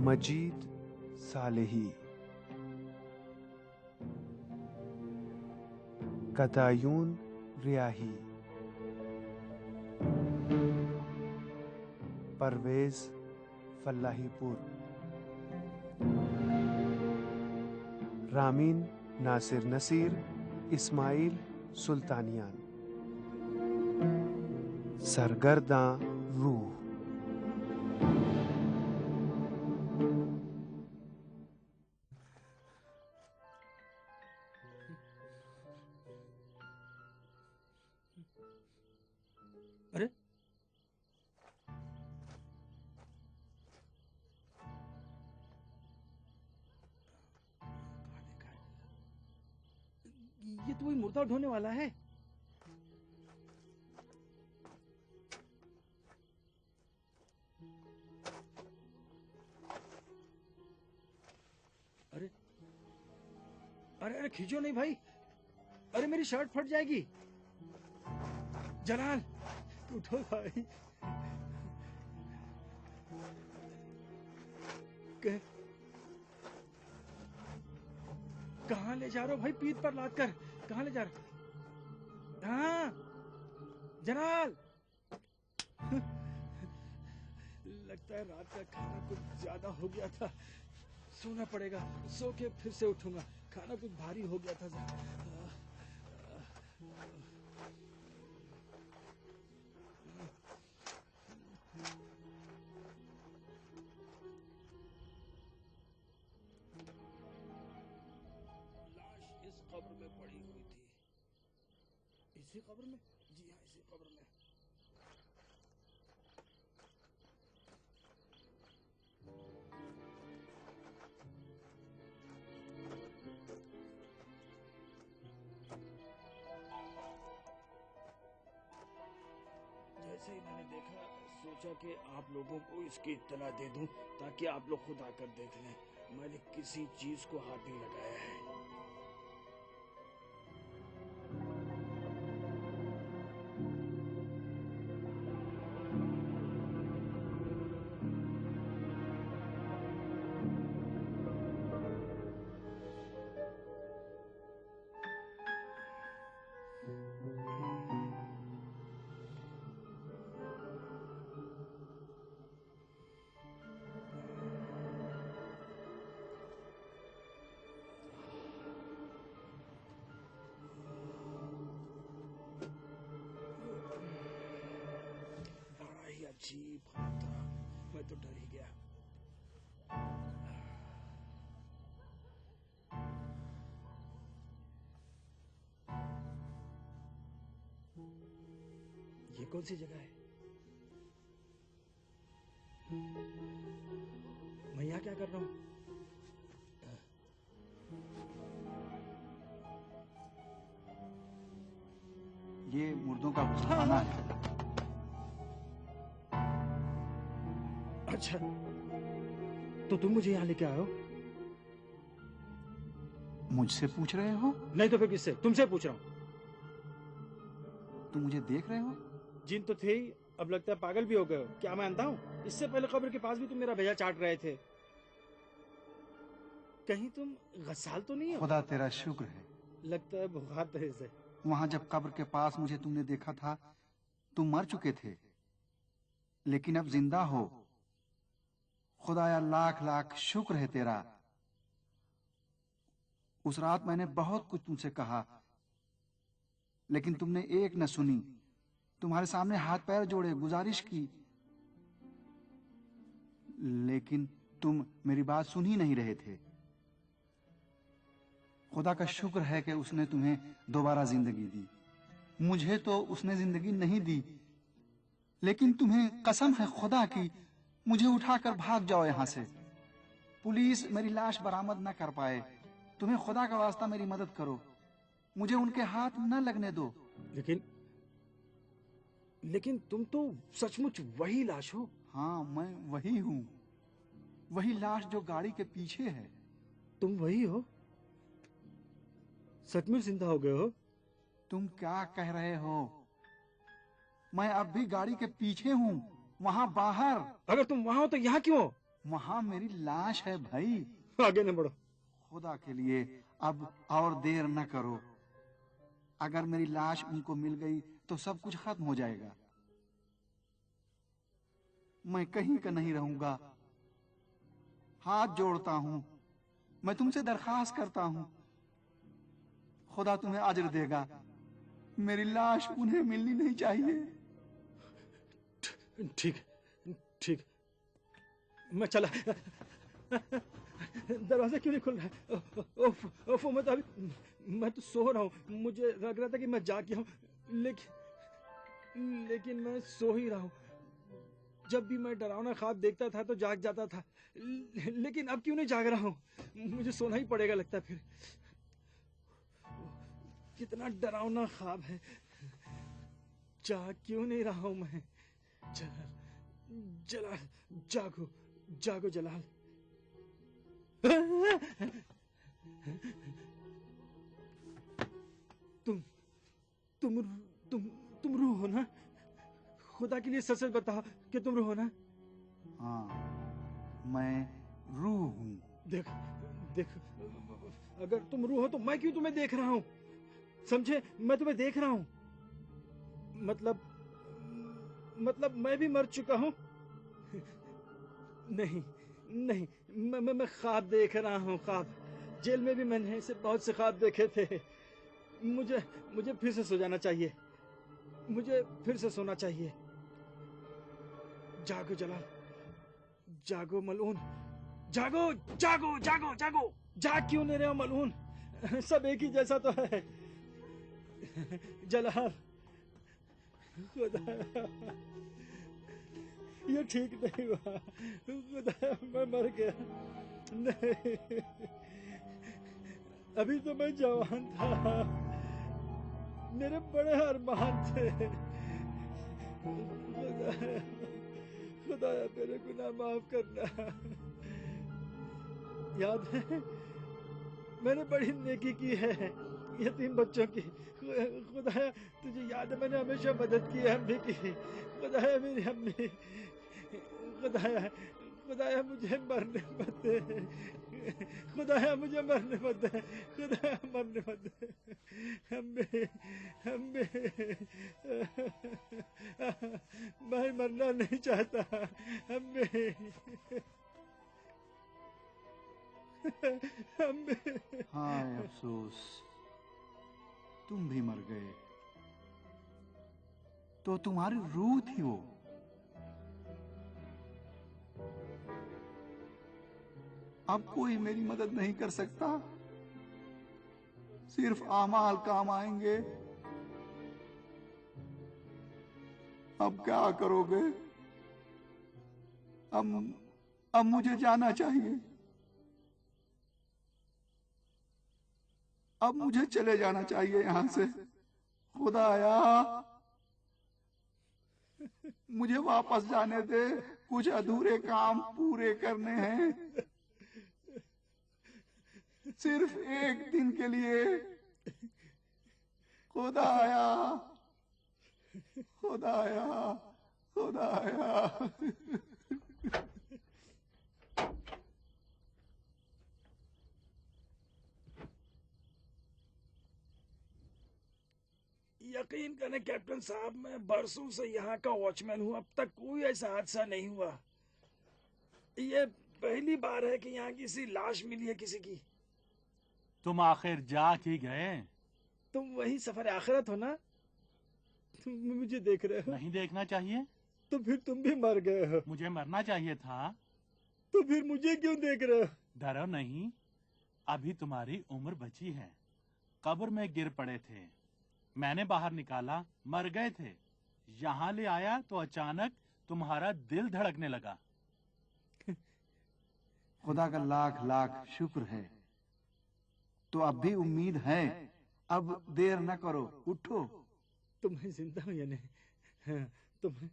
मजीद Salehi, कदायून रियाही, Parvez फल्लाहीपुर, Ramin Nasir Naseer, Ismail सुल्तानियान, सरगर्दां रूह। अरे ये तो वही मुर्दा ढोने वाला है। अरे अरे अरे खींचो नहीं भाई, अरे मेरी शर्ट फट जाएगी। जलाल उठो भाई। कहाँ ले जा रहे हो भाई? पीठ पर लाद कर कहाँ ले जा रहे हो? हाँ जलाल। लगता है रात का खाना कुछ ज्यादा हो गया था, सोना पड़ेगा। सो के फिर से उठूंगा, खाना कुछ भारी हो गया था। लाश इस कब्र में पड़ी हुई थी। इसी कब्र में? जी हाँ, इसी कब्र में। जैसे ही मैंने देखा, सोचा कि आप लोगों को इसकी इत्तला दे दूं ताकि आप लोग खुद आकर देख लें। मैंने किसी चीज को हाथ नहीं लगाया है। अजीब ख्वाब था, मैं तो डर ही गया। ये कौन सी जगह है? मैं यहाँ क्या कर रहा हूँ? ये मुर्दों का खाना है। अच्छा, तो तुम मुझे यहाँ लेके आए हो? मुझसे पूछ रहे हो? नहीं तो फिर किससे? तुमसे पूछ रहा हूँ। तुम मुझे देख रहे हो? जिन तो थे ही, अब लगता है पागल भी हो गए हो। क्या मैं अंधा हूँ? इससे पहले कब्र के पास भी तुम मेरा भेजा चाट रहे थे। कहीं तुम गसाल तो नहीं हो? खुदा तेरा शुक्र है। लगता है बहुत तेज है। वहां जब कब्र के पास मुझे तुमने देखा था, तुम मर चुके थे, लेकिन अब जिंदा हो। खुदाया लाख लाख शुक्र है तेरा। उस रात मैंने बहुत कुछ तुमसे कहा, लेकिन तुमने एक न सुनी। तुम्हारे सामने हाथ पैर जोड़े, गुजारिश की, लेकिन तुम मेरी बात सुन ही नहीं रहे थे। खुदा का शुक्र है कि उसने तुम्हें दोबारा जिंदगी दी। मुझे तो उसने जिंदगी नहीं दी, लेकिन तुम्हें कसम है खुदा की, मुझे उठाकर भाग जाओ यहां से। पुलिस मेरी लाश बरामद न कर पाए। तुम्हें खुदा का वास्ता मेरी मदद करो, मुझे उनके हाथ न लगने दो। लेकिन तुम तो सचमुच वही लाश हो। हाँ, मैं वही हूँ, वही लाश जो गाड़ी के पीछे है। तुम वही हो? सचमुच जिंदा हो गए हो? तुम क्या कह रहे हो? मैं अब भी गाड़ी के पीछे हूँ, वहां बाहर। अगर तुम वहां हो तो यहाँ क्यों हो? वहां मेरी लाश है भाई। आगे न बढ़ो। खुदा के लिए अब और देर न करो। अगर मेरी लाश उनको मिल गई तो सब कुछ खत्म हो जाएगा। मैं कहीं का नहीं रहूंगा। हाथ जोड़ता हूं, मैं तुमसे दरखास्त करता हूं, खुदा तुम्हें अजर देगा। मेरी लाश उन्हें मिलनी नहीं चाहिए। ठीक ठीक, मैं चला। दरवाजा क्यों नहीं खुल रहा है? ओफ ओफ, मैं तो सो रहा हूँ। मुझे लग रहा था कि मैं जाग गया हूँ, लेकिन मैं सो ही रहा हूँ। जब भी मैं डरावना ख्वाब देखता था तो जाग जाता था, लेकिन अब क्यों नहीं जाग रहा हूँ? मुझे सोना ही पड़ेगा लगता है फिर। कितना डरावना ख्वाब है। जाग क्यों नहीं रहा हूँ मैं? जलाल, जागो जागो जलाल। तुम तुम तुम तुम रूह हो ना? खुदा के लिए सच सच बताओ कि तुम रूह हो ना? हाँ, मैं रूह हूं। देख देख, अगर तुम रूह हो तो मैं क्यों तुम्हें देख रहा हूँ? समझे, मैं तुम्हें देख रहा हूँ। मतलब मैं भी मर चुका हूँ। नहीं नहीं, मैं ख्वाब देख रहा हूँ, ख्वाब। जेल में भी मैंने ऐसे बहुत से ख्वाब देखे थे। मुझे फिर से सो जाना चाहिए। मुझे फिर से सोना चाहिए। जागो जलाल, जागो मलून, जागो जागो जागो जागो। जाग क्यों नहीं रहे हो मलून? सब एक ही जैसा तो है। जलाल, खुदा, ये ठीक नहीं हुआ। खुदा, मैं मर गया। नहीं, अभी तो मैं जवान था, मेरे बड़े अरमान थे। खुदाया मेरे गुनाह माफ करना। याद है, मैंने बड़ी नेकी की है यतीम बच्चों की। खुदाया तुझे याद है, मैंने हमेशा मदद की है अम्मी की। खुदाया मेरी अम्मी, खुदाया खुदाया मुझे मरने मत दे। खुदाया मुझे मरने मत दे। खुदाया मरने मत दे। अम्मी अम्मी, मैं मरना नहीं चाहता अम्मी। अम्मी, हाय अफसोस, तुम भी मर गए। तो तुम्हारी रूह थी वो। अब कोई मेरी मदद नहीं कर सकता। सिर्फ आमाल काम आएंगे। अब क्या करोगे? अब मुझे जाना चाहिए। अब मुझे चले जाना चाहिए यहां से। खुदाया, मुझे वापस जाने दे। कुछ अधूरे काम पूरे करने हैं। सिर्फ एक दिन के लिए। खुदाया, खुदाया, खुदाया। यकीन करें कैप्टन साहब, मैं बरसों से यहाँ का वॉचमैन हूँ। अब तक कोई ऐसा हादसा नहीं हुआ। ये पहली बार है कि यहाँ किसी लाश मिली है किसी की। तुम आखिर जाग ही गए। तुम वही सफर आखिरत हो ना? तुम मुझे देख रहे हो? नहीं देखना चाहिए। तो फिर तुम भी मर गए हो। मुझे मरना चाहिए था। तो फिर मुझे क्यों देख रहे हो? डरो नहीं, अभी तुम्हारी उम्र बची है। कब्र में गिर पड़े थे, मैंने बाहर निकाला, मर गए थे। यहाँ ले आया तो अचानक तुम्हारा दिल धड़कने लगा। खुदा का लाख लाख शुक्र है। तो अब भी उम्मीद है। अब देर न करो, उठो। तुम्हें जिंदा हूं या नहीं? हाँ, तुम्हें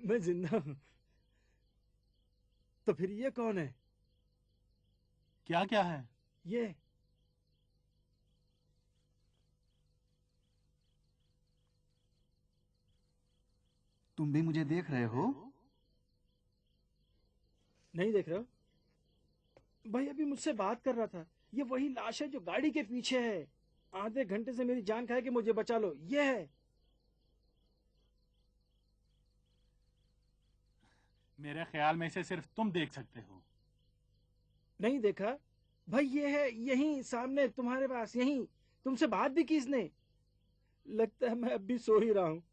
मैं जिंदा हूं। तो फिर ये कौन है? क्या क्या है? ये तुम भी मुझे देख रहे हो? नहीं देख रहे हो? भाई अभी मुझसे बात कर रहा था। ये वही लाश है जो गाड़ी के पीछे है। आधे घंटे से मेरी जान खाए कि मुझे बचा लो। ये है। मेरे ख्याल में इसे सिर्फ तुम देख सकते हो। नहीं देखा भाई, ये है यहीं सामने तुम्हारे पास, यहीं। तुमसे बात भी की इसने। लगता है मैं अब भी सो ही रहा हूँ,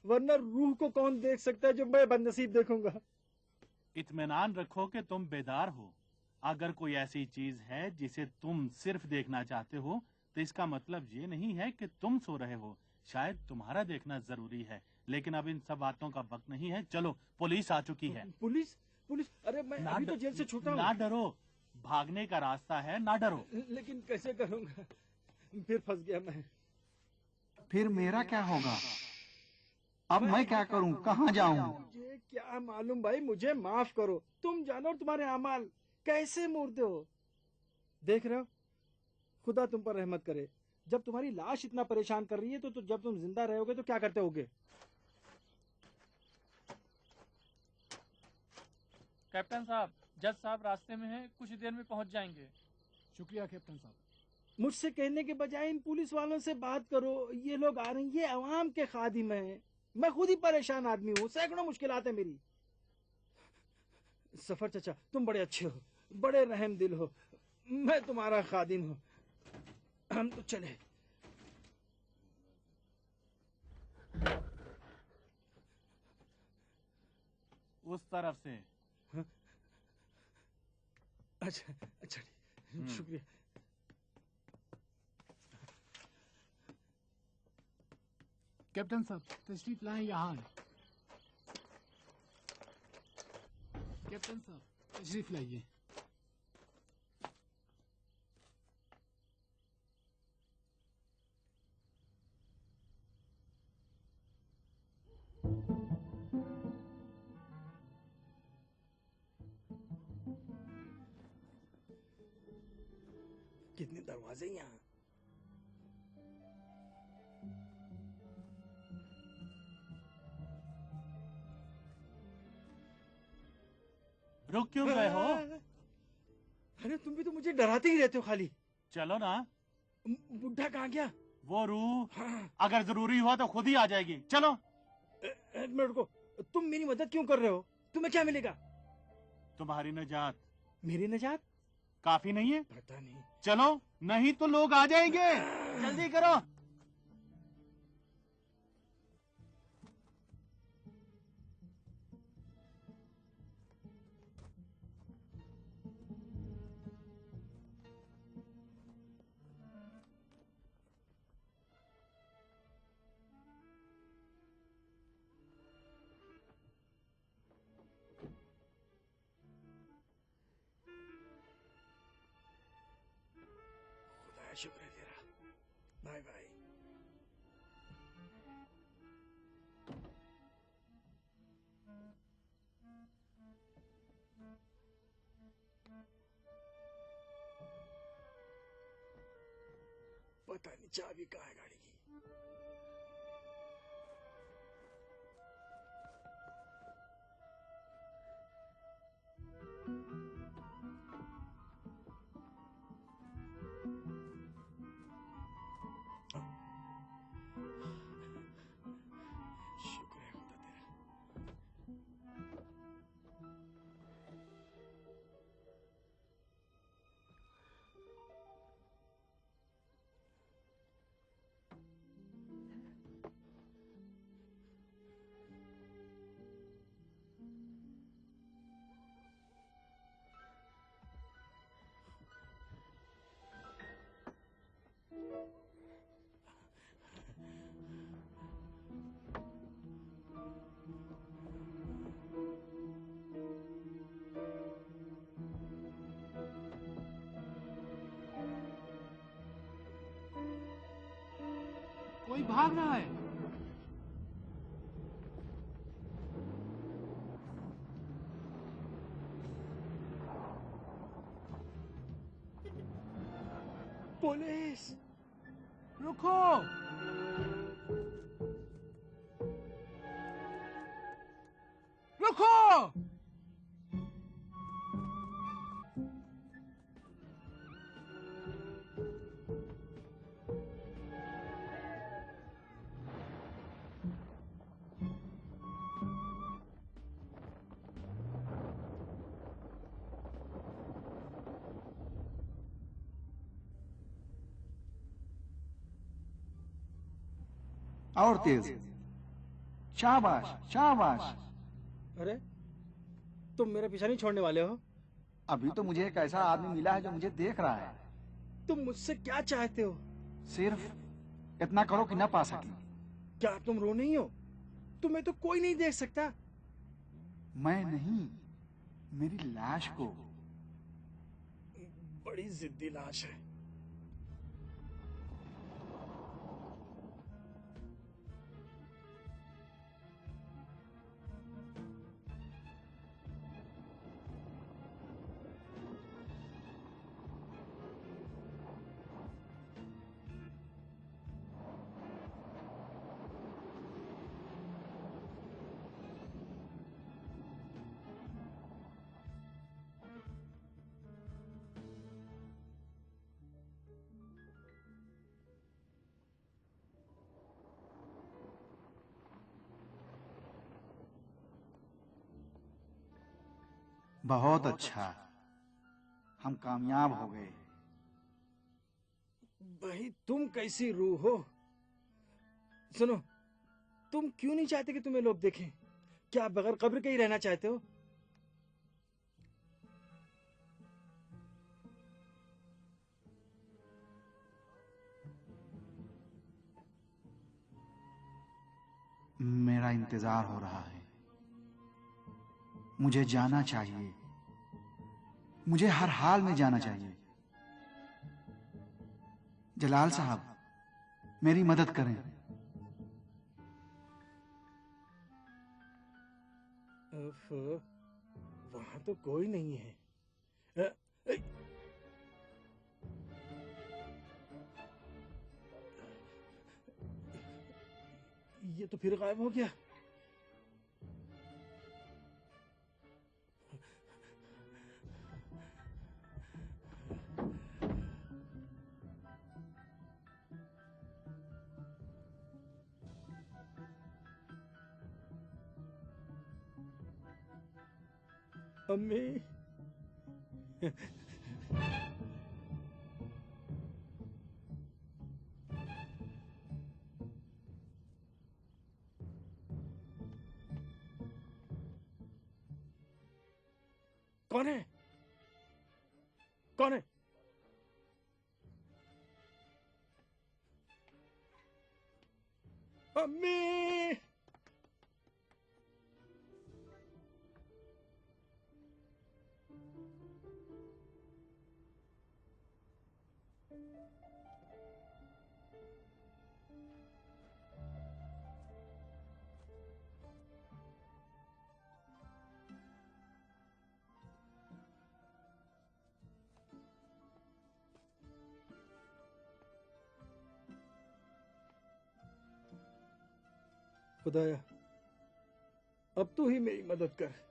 वरना रूह को कौन देख सकता है जो मैं बदनसीब देखूंगा। इत्मीनान रखो कि तुम बेदार हो। अगर कोई ऐसी चीज है जिसे तुम सिर्फ देखना चाहते हो तो इसका मतलब ये नहीं है कि तुम सो रहे हो। शायद तुम्हारा देखना जरूरी है, लेकिन अब इन सब बातों का वक्त नहीं है। चलो, पुलिस आ चुकी है। पुलिस? पुलिस? अरे मैं अभी तो जेल से छूटा ना हूँ। डरो, भागने का रास्ता है, ना डरो। लेकिन कैसे करूंगा? फिर फंस गया मैं। फिर मेरा क्या होगा? अब मैं क्या करूं? कहाँ जाऊं? मुझे क्या मालूम भाई, मुझे माफ करो। तुम जानो और तुम्हारे अमाल कैसे मोड़ते हो। देख रहे हो, खुदा तुम पर रहमत करे। जब तुम्हारी लाश इतना परेशान कर रही है तो जब तुम जिंदा रहोगे तो क्या करते होगे? कैप्टन साहब, जज साहब रास्ते में हैं, कुछ देर में पहुंच जाएंगे। शुक्रिया कैप्टन साहब। मुझसे कहने के बजाय इन पुलिस वालों से बात करो। ये लोग आ रहे हैं, ये अवाम के खादिम हैं। मैं खुद ही परेशान आदमी हूँ, सैकड़ों मुश्किलात है मेरी। सफर चाचा, तुम बड़े अच्छे हो, बड़े रहम दिल हो। मैं तुम्हारा खादिम हूँ। हम तो चले। उस तरफ से। अच्छा अच्छा, शुक्रिया। कैप्टन साहब तशरीफ लाएं, यहाँ है। कैप्टन साहब तशरीफ लाइए। कितने दरवाजे यहाँ। रुक क्यों गए हो? अरे तुम भी तो मुझे डराते ही रहते हो खाली। चलो ना। बुढ़ा कहाँ गया? वो रूह अगर जरूरी हुआ तो खुद ही आ जाएगी। चलो। एक मिनट को, तुम मेरी मदद क्यों कर रहे हो? तुम्हें क्या मिलेगा? तुम्हारी नजात। मेरी नजात? काफी नहीं है? पता नहीं। चलो, नहीं तो लोग आ जाएंगे। जल्दी करो। शुक्र है तेरा। Bye bye. पता नहीं चाबी कहाँ है गाड़ी की। शुक्र है खुदा तेरा। कोई भाग रहा है। पुलिस! रुको। रुको। और तेज। शाबाश शाबाश। अरे तुम मेरा पीछा नहीं छोड़ने वाले हो? अभी तो मुझे एक ऐसा आदमी मिला है जो मुझे देख रहा है। तुम मुझसे क्या चाहते हो? सिर्फ इतना करो कि न पा सकी। क्या तुम रो नहीं हो? तुम्हें तो कोई नहीं देख सकता। मैं नहीं, मेरी लाश को। बड़ी जिद्दी लाश है। बहुत अच्छा, हम कामयाब हो गए। भाई तुम कैसी रूह हो? सुनो, तुम क्यों नहीं चाहते कि तुम्हें लोग देखें? क्या आप बगैर कब्र के ही रहना चाहते हो? मेरा इंतजार हो रहा है। मुझे जाना चाहिए, मुझे हर हाल में जाना चाहिए। जलाल साहब, मेरी मदद करें। वहां तो कोई नहीं है। अ, अ, ये तो फिर गायब हो गया। अम्मी, कौन है? कौन है? अम्मी! खुदाया, अब तू ही मेरी मदद कर।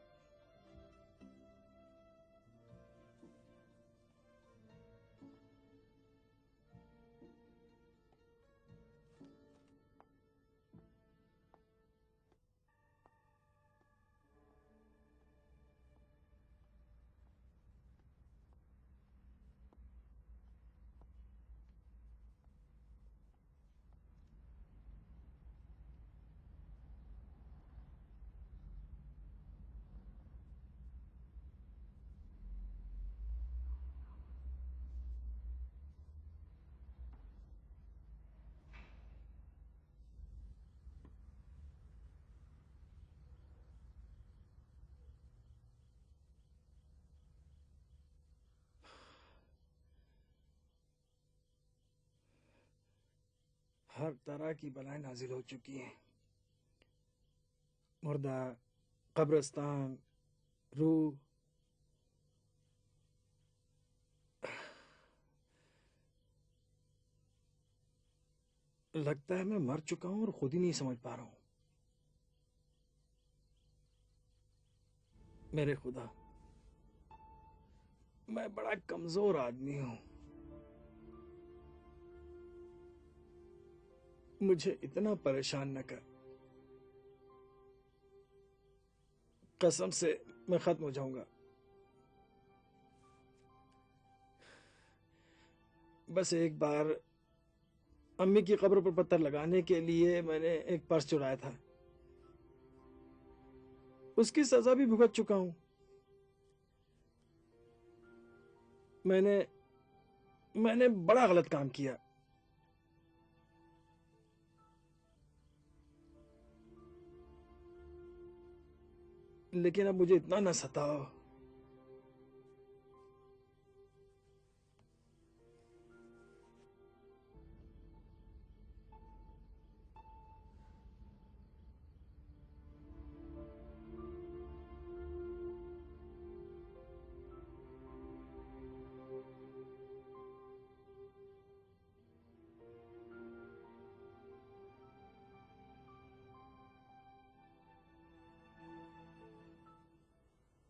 हर तरह की बलाएं नाजिल हो चुकी हैं। मुर्दा, कब्रिस्तान, रूह। लगता है मैं मर चुका हूं और खुद ही नहीं समझ पा रहा हूं। मेरे खुदा, मैं बड़ा कमजोर आदमी हूं। मुझे इतना परेशान न कर। कसम से मैं खत्म हो जाऊंगा। बस एक बार अम्मी की कब्र पर पत्थर लगाने के लिए मैंने एक पर्स चुराया था। उसकी सजा भी भुगत चुका हूं। मैंने बड़ा गलत काम किया। लेकिन अब मुझे इतना न सताओ।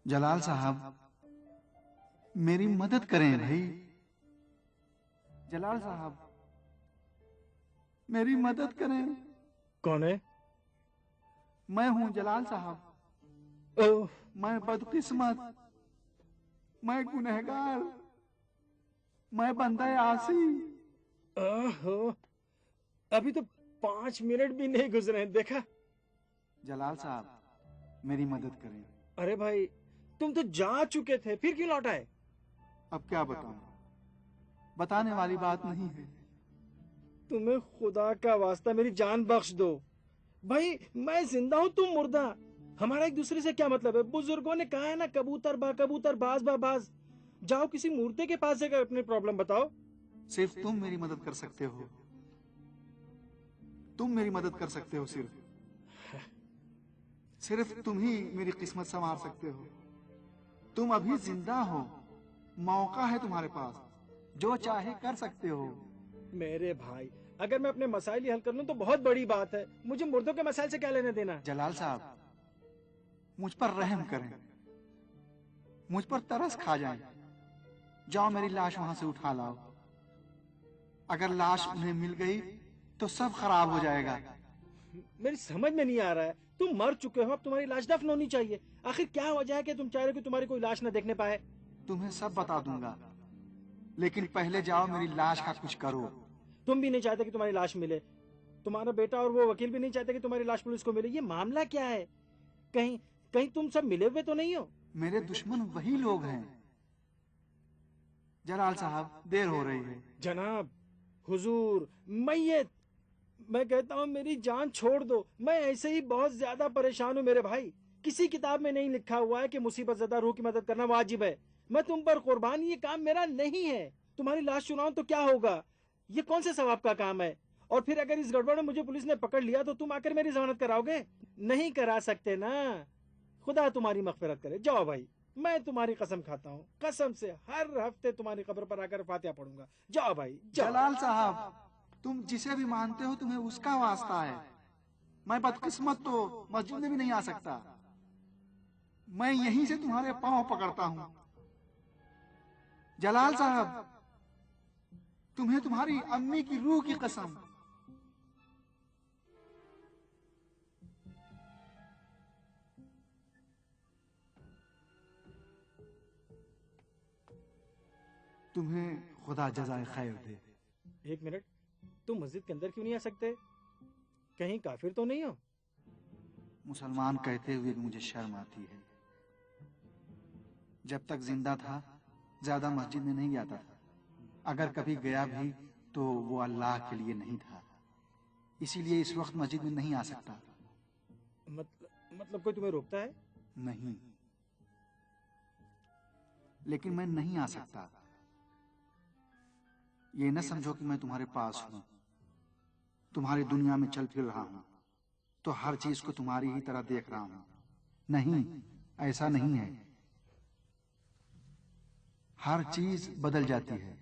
जलाल साहब, मेरी मदद करें भाई। जलाल साहब, मेरी मदद करें। कौन है? मैं हूं जलाल साहब। ओह, मैं बदकिस्मत, मैं गुनहगार, मैं बंदा आसी। ओहो, अभी तो 5 मिनट भी नहीं गुजरे हैं, देखा? जलाल साहब, मेरी मदद करें। अरे भाई, तुम तो जा चुके थे, फिर क्यों लौट आए? अब क्या बताऊं, बताने वाली बात नहीं है। तुम्हें खुदा का वास्ता मेरी जान बख्श दो। भाई, मैं जिंदा हूं, तुम मुर्दा। हमारा एक दूसरे से क्या मतलब है? बुजुर्गों ने कहा है ना, कबूतर बा कबूतर, बाज बा बाज। जाओ किसी मूर्ति के पास जाकर अपनी प्रॉब्लम बताओ। सिर्फ तुम मेरी मदद कर सकते हो। तुम मेरी मदद कर सकते हो। सिर्फ तुम ही मेरी किस्मत संवार सकते हो। तुम अभी जिंदा हो, मौका है तुम्हारे पास, जो चाहे कर सकते हो। मेरे भाई, अगर मैं अपने मसाइल ही हल कर लूं तो बहुत बड़ी बात है। मुझे मुर्दों के मसाइल से क्या लेने देना? जलाल साहब, मुझ पर रहम करें, मुझ पर तरस खा जाएं। जाओ मेरी लाश वहां से उठा लाओ। अगर लाश उन्हें मिल गई तो सब खराब हो जाएगा। मेरी समझ में नहीं आ रहा है। तुम मर चुके हो, अब तुम्हारी लाश दफन होनी चाहिए। आखिर क्या वजह है कि तुम चाह रहे हो कि तुम्हारी कोई लाश न देखने पाए? तुम्हें सब बता दूंगा, लेकिन पहले जाओ मेरी लाश का कुछ करो। तुम भी नहीं चाहते कि तुम्हारी लाश मिले। तुम्हारा बेटा और वो वकील भी नहीं चाहते कि तुम्हारी लाश पुलिस को मिले। ये मामला क्या है? कहीं कहीं तुम सब मिले हुए तो नहीं हो? मेरे दुश्मन वही लोग हैं। जलाल साहब, देर हो रही है। जनाब, हुजूर, मैयत, मैं कहता हूँ मेरी जान छोड़ दो। मैं ऐसे ही बहुत ज्यादा परेशान हूँ मेरे भाई। किसी किताब में नहीं लिखा हुआ है कि मुसीबत ज़दा रूह की मदद करना वाजिब है। मैं तुम पर कुर्बान, ये काम मेरा नहीं है। तुम्हारी लाश चुराऊं तो क्या होगा? ये कौन से सवाब का काम है? और फिर अगर इस गड़बड़ में मुझे पुलिस ने पकड़ लिया तो तुम आकर मेरी जमानत कराओगे? नहीं करा सकते ना। खुदा तुम्हारी मगफिरत करे। जाओ भाई, मैं तुम्हारी कसम खाता हूँ, कसम से हर हफ्ते तुम्हारी कब्र पर आकर फातिहा पढ़ूंगा। जाओ भाई, जाओ। जलाल साहब, तुम जिसे भी मानते हो तुम्हें उसका वास्ता है। मैं बदकिस्मत तो मस्जिद में भी नहीं आ सकता। मैं यहीं से तुम्हारे पांव पकड़ता हूं। जलाल साहब, तुम्हें तुम्हारी अम्मी की रूह की कसम। तुम्हें खुदा जज़ाए खैर दे। एक मिनट, तुम मस्जिद के अंदर क्यों नहीं आ सकते? कहीं काफिर तो नहीं हो? मुसलमान कहते हुए भी मुझे शर्म आती है। जब तक जिंदा था ज्यादा मस्जिद में नहीं जाता था। अगर कभी गया भी तो वो अल्लाह के लिए नहीं था। इसीलिए इस वक्त मस्जिद में नहीं आ सकता। मतलब कोई तुम्हें रोकता है? नहीं, लेकिन मैं नहीं आ सकता। ये न समझो कि मैं तुम्हारे पास हूं, तुम्हारी दुनिया में चल फिर रहा हूं तो हर चीज को तुम्हारी ही तरह देख रहा हूं। नहीं, ऐसा नहीं है। हर चीज बदल जाती है,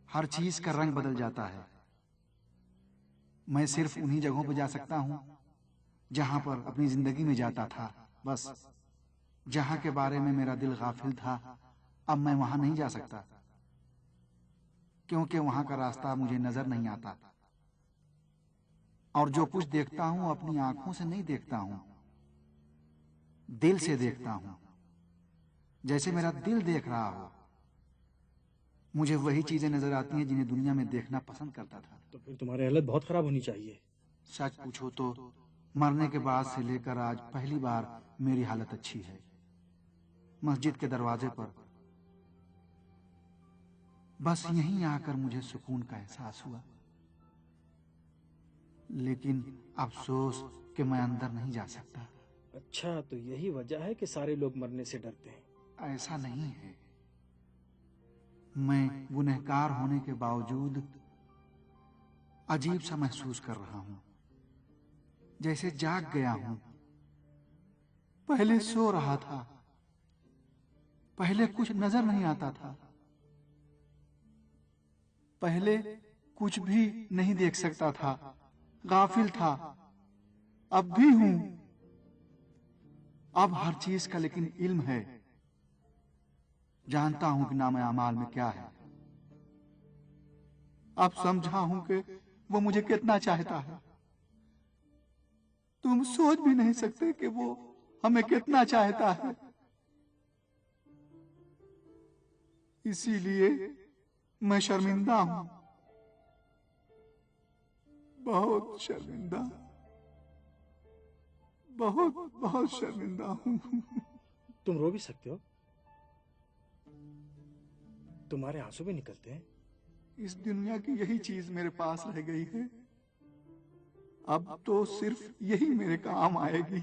हर चीज का रंग बदल जाता है। मैं सिर्फ उन्हीं जगहों पर जा सकता हूं जहां पर अपनी जिंदगी में जाता था। बस जहां के बारे में मेरा दिल गाफिल था, अब मैं वहां नहीं जा सकता, क्योंकि वहां का रास्ता मुझे नजर नहीं आता। और जो कुछ देखता हूं अपनी आंखों से नहीं देखता हूं, दिल से देखता हूं, जैसे मेरा दिल देख रहा हो। मुझे वही चीजें नजर आती हैं जिन्हें दुनिया में देखना पसंद करता था। तो फिर तुम्हारी हालत बहुत खराब होनी चाहिए। सच पूछो तो मरने के बाद से लेकर आज पहली बार मेरी हालत अच्छी है। मस्जिद के दरवाजे पर बस यहीं आकर मुझे सुकून का एहसास हुआ, लेकिन अफसोस कि मैं अंदर नहीं जा सकता। अच्छा, तो यही वजह है कि सारे लोग मरने से डरते हैं। ऐसा नहीं है। मैं गुनहगार होने के बावजूद अजीब सा महसूस कर रहा हूं, जैसे जाग गया हूं। पहले सो रहा था, पहले कुछ नजर नहीं आता था, पहले कुछ भी नहीं देख सकता था, गाफिल था। अब भी हूं, अब हर चीज का लेकिन इल्म है। जानता हूं कि नाम अमाल में क्या है। अब समझा हूं कि वो मुझे कितना चाहता है। तुम सोच भी नहीं सकते कि वो हमें कितना चाहता है। इसीलिए मैं शर्मिंदा हूं, बहुत शर्मिंदा, बहुत बहुत शर्मिंदा हूं। तुम रो भी सकते हो, तुम्हारे आंसू भी निकलते हैं। इस दुनिया की यही चीज मेरे पास रह गई है। अब तो सिर्फ यही मेरे काम आएगी।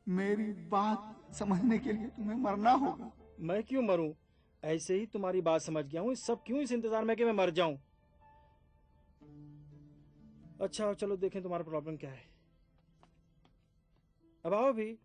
मेरी बात समझने के लिए तुम्हें मरना होगा। मैं क्यों मरूं? ऐसे ही तुम्हारी बात समझ गया हूं। सब क्यों इस इंतजार में कि मैं मर जाऊं? अच्छा चलो देखें तुम्हारा प्रॉब्लम क्या है। अब आओ भी।